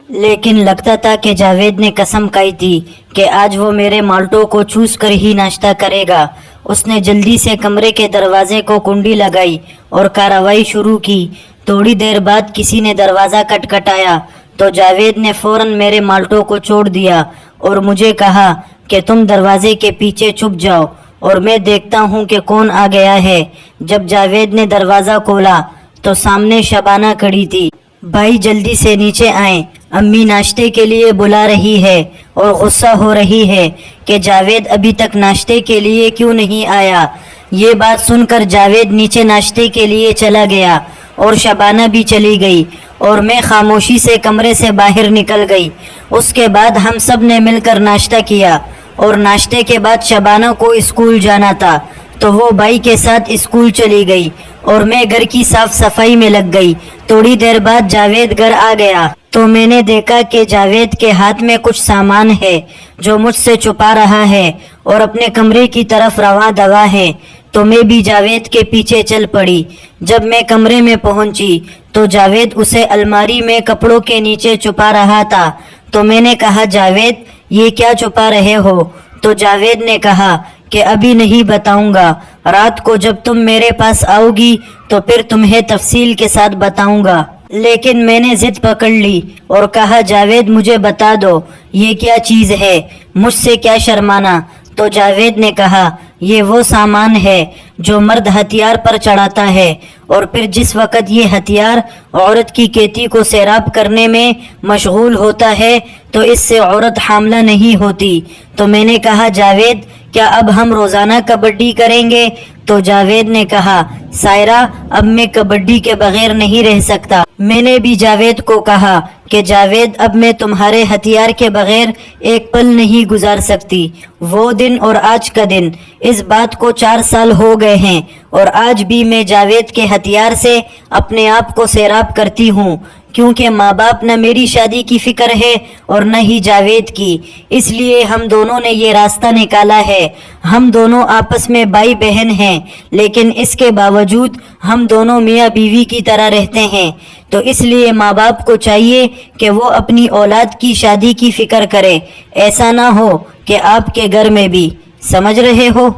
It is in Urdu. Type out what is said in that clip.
لیکن لگتا تھا کہ جاوید نے قسم کھائی تھی کہ آج وہ میرے مالٹوں کو چوس کر ہی ناشتہ کرے گا۔ اس نے جلدی سے کمرے کے دروازے کو کنڈی لگائی اور کارروائی شروع کی۔ تھوڑی دیر بعد کسی نے دروازہ کھٹکھٹایا تو جاوید نے فوراً میرے مالٹوں کو چھوڑ دیا اور مجھے کہا کہ تم دروازے کے پیچھے چھپ جاؤ اور میں دیکھتا ہوں کہ کون آ گیا ہے۔ جب جاوید نے دروازہ کھولا تو سامنے شبانہ کھڑی تھی۔ بھائی جلدی سے نیچے آئیں، امی ناشتے کے لیے بلا رہی ہے اور غصہ ہو رہی ہے کہ جاوید ابھی تک ناشتے کے لیے کیوں نہیں آیا۔ یہ بات سن کر جاوید نیچے ناشتے کے لیے چلا گیا اور شبانہ بھی چلی گئی اور میں خاموشی سے کمرے سے باہر نکل گئی۔ اس کے بعد ہم سب نے مل کر ناشتہ کیا اور ناشتے کے بعد شبانہ کو اسکول جانا تھا تو وہ بھائی کے ساتھ اسکول چلی گئی اور میں گھر کی صاف صفائی میں لگ گئی۔ تھوڑی دیر بعد جاوید گھر آ گیا تو میں نے دیکھا کہ جاوید کے ہاتھ میں کچھ سامان ہے جو مجھ سے چھپا رہا ہے اور اپنے کمرے کی طرف رواں دوا ہے، تو میں بھی جاوید کے پیچھے چل پڑی۔ جب میں کمرے میں پہنچی تو جاوید اسے الماری میں کپڑوں کے نیچے چھپا رہا تھا، تو میں نے کہا جاوید یہ کیا چھپا رہے ہو؟ تو جاوید نے کہا کہ ابھی نہیں بتاؤں گا، رات کو جب تم میرے پاس آؤ گی تو پھر تمہیں تفصیل کے ساتھ بتاؤں گا۔ لیکن میں نے ضد پکڑ لی اور کہا جاوید مجھے بتا دو یہ کیا چیز ہے، مجھ سے کیا شرمانا؟ تو جاوید نے کہا یہ وہ سامان ہے جو مرد ہتھیار پر چڑھاتا ہے اور پھر جس وقت یہ ہتھیار عورت کی کیتی کو سیراب کرنے میں مشغول ہوتا ہے تو اس سے عورت حاملہ نہیں ہوتی۔ تو میں نے کہا جاوید کیا اب ہم روزانہ کبڈی کریں گے؟ تو جاوید نے کہا سائرہ اب میں کبڈی کے بغیر نہیں رہ سکتا۔ میں نے بھی جاوید کو کہا کہ جاوید اب میں تمہارے ہتھیار کے بغیر ایک پل نہیں گزار سکتی۔ وہ دن اور آج کا دن، اس بات کو 4 سال ہو گئے ہیں اور آج بھی میں جاوید کے ہتھیار سے اپنے آپ کو سیراب کرتی ہوں، کیونکہ ماں باپ نہ میری شادی کی فکر ہے اور نہ ہی جاوید کی، اس لیے ہم دونوں نے یہ راستہ نکالا ہے۔ ہم دونوں آپس میں بھائی بہن ہیں، لیکن اس کے باوجود ہم دونوں میاں بیوی کی طرح رہتے ہیں، تو اس لیے ماں باپ کو چاہیے کہ وہ اپنی اولاد کی شادی کی فکر کرے، ایسا نہ ہو کہ آپ کے گھر میں بھی، سمجھ رہے ہو؟